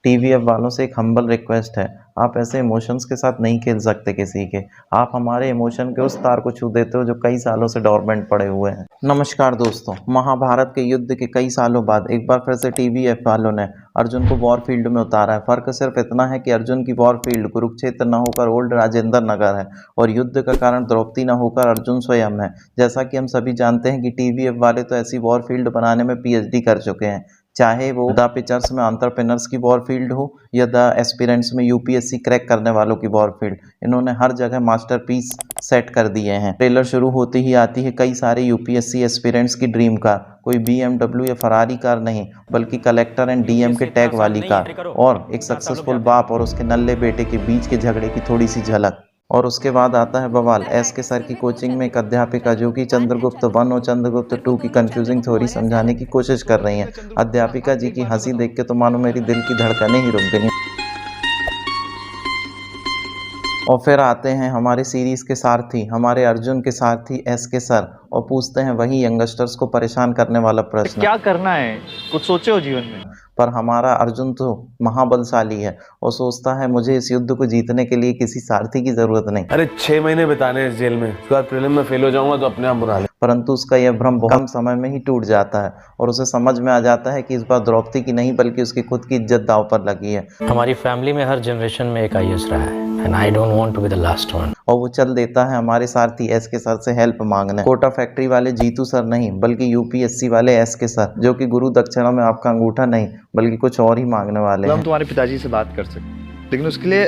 TVF वालों से एक हम्बल रिक्वेस्ट है, आप ऐसे इमोशंस के साथ नहीं खेल सकते किसी के। आप हमारे इमोशन के उस तार को छू देते हो जो कई सालों से डोरमेंट पड़े हुए हैं। नमस्कार दोस्तों, महाभारत के युद्ध के कई सालों बाद एक बार फिर से टीवीएफ वालों ने अर्जुन को वॉर फील्ड में उतारा है। फर्क सिर्फ इतना है कि अर्जुन की वॉर फील्ड कुरुक्षेत्र न होकर ओल्ड राजेंद्र नगर है और युद्ध का कारण द्रौपदी न होकर अर्जुन स्वयं है। जैसा कि हम सभी जानते हैं कि टीवीएफ वाले तो ऐसी वॉर फील्ड बनाने में पीएचडी कर चुके हैं, चाहे वो द पिक्चर्स में एंटरप्रेन्योर्स की वॉर फील्ड हो या द एस्पिरेंट्स में यूपीएससी क्रैक करने वालों की वॉर फील्ड। इन्होंने हर जगह मास्टरपीस सेट कर दिए हैं। ट्रेलर शुरू होते ही आती है कई सारे यूपीएससी एस्पिरेंट्स की ड्रीम कार, कोई बीएमडब्ल्यू या फरारी कार नहीं बल्कि कलेक्टर एंड डीएम के टैग वाली कार, और एक सक्सेसफुल बाप और उसके नल्ले बेटे के बीच के झगड़े की थोड़ी सी झलक। और उसके बाद आता है बवाल। एस के सर की कोचिंग में एक अध्यापिका जो कि चंद्रगुप्त 1 और चंद्रगुप्त 2 की कंफ्यूजिंग थ्योरी समझाने की कोशिश कर रही हैं। अध्यापिका जी की हंसी देख के तो मानो मेरी दिल की धड़कनें ही रुक गई। और फिर आते हैं हमारे सीरीज के सारथी, हमारे अर्जुन के सारथी एस के सर, और पूछते हैं वही यंगस्टर्स को परेशान करने वाला प्रश्न, क्या करना है, कुछ सोचे हो जीवन में। पर हमारा अर्जुन तो महाबलशाली है और सोचता है मुझे इस युद्ध को जीतने के लिए किसी सारथी की जरूरत नहीं। अरे 6 महीने बिताने इस जेल में, उसके बाद प्रीलिम में फेल हो जाऊंगा तो अपने आप बुरा ले। परंतु उसका यह भ्रम बहुत कम समय में ही टूट जाता है और उसे समझ में आ जाता है कि इस बार द्रौपदी की नहीं बल्कि उसकी खुद की इज्जत दांव पर लगी है। हमारी फैमिली में हर जनरेशन में एक आईएएस रहा है and I don't want to be the last one। और वो चल देता है हमारे सारथी एस के सर से हेल्प मांगने। कोटा फैक्ट्री वाले जीतू सर नहीं बल्कि यूपीएससी वाले एस के सर, जो कि गुरु दक्षिणा में आपका अंगूठा नहीं बल्कि कुछ और ही मांगने वाले हैं। हम तुम्हारे पिताजी से बात कर सकते, लेकिन उसके लिए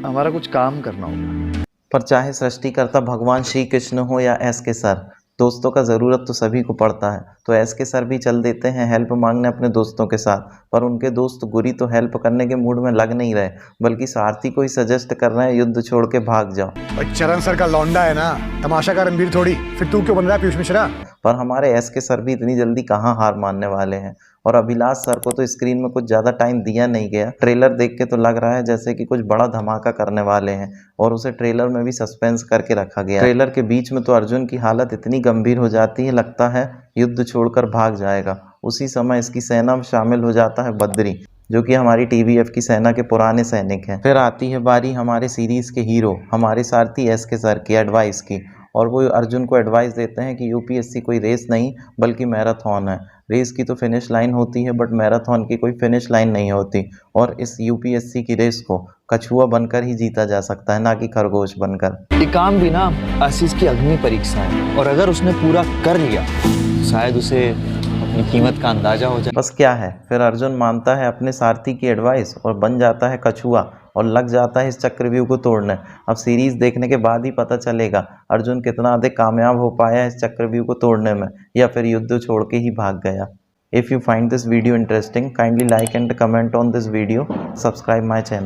हमारा कुछ काम करना होगा। पर चाहे सृष्टिकर्ता भगवान श्री कृष्ण हो या एस के सर, दोस्तों का ज़रूरत तो सभी को पड़ता है। तो एस के सर भी चल देते हैं हेल्प मांगने अपने दोस्तों के साथ, पर उनके दोस्त गुरी तो हेल्प करने के मूड में लग नहीं रहे बल्कि सारथी को ही सजेस्ट कर रहे हैं युद्ध छोड़ के भाग जाओ। चरण सर का लौंडा है ना, तमाशा का रणबीर थोड़ी, फिर तू क्यों बन रहा है पीयूष मिश्रा। पर हमारे एस के सर भी इतनी जल्दी कहाँ हार मानने वाले हैं। और अभिलाष सर को तो स्क्रीन में कुछ ज़्यादा टाइम दिया नहीं गया। ट्रेलर देख के तो लग रहा है जैसे कि कुछ बड़ा धमाका करने वाले हैं और उसे ट्रेलर में भी सस्पेंस करके रखा गया। ट्रेलर के बीच में तो अर्जुन की हालत इतनी गंभीर हो जाती है, लगता है युद्ध छोड़कर भाग जाएगा। उसी समय इसकी सेना में शामिल हो जाता है बद्री, जो कि हमारी टीवीएफ की सेना के पुराने सैनिक हैं। फिर आती है बारी हमारे सीरीज के हीरो, हमारे सारथी एस के सर की एडवाइस की, और वो अर्जुन को एडवाइस देते हैं कि यूपीएससी कोई रेस नहीं बल्कि मैराथन है। रेस की तो फिनिश लाइन होती है बट मैराथन की कोई फिनिश लाइन नहीं होती, और इस यूपीएससी की रेस को कछुआ बनकर ही जीता जा सकता है, ना कि खरगोश बनकर। ये काम भी ना आशीष की अग्नि परीक्षा है, और अगर उसने पूरा कर लिया तो शायद उसे अपनी कीमत का अंदाजा हो जाए। बस क्या है, फिर अर्जुन मानता है अपने सारथी की एडवाइस और बन जाता है कछुआ और लग जाता है इस चक्रव्यूह को तोड़ने। अब सीरीज देखने के बाद ही पता चलेगा अर्जुन कितना अधिक कामयाब हो पाया इस चक्रव्यूह को तोड़ने में, या फिर युद्ध छोड़ के ही भाग गया। If you find this video interesting, kindly like and comment on this video, subscribe my channel.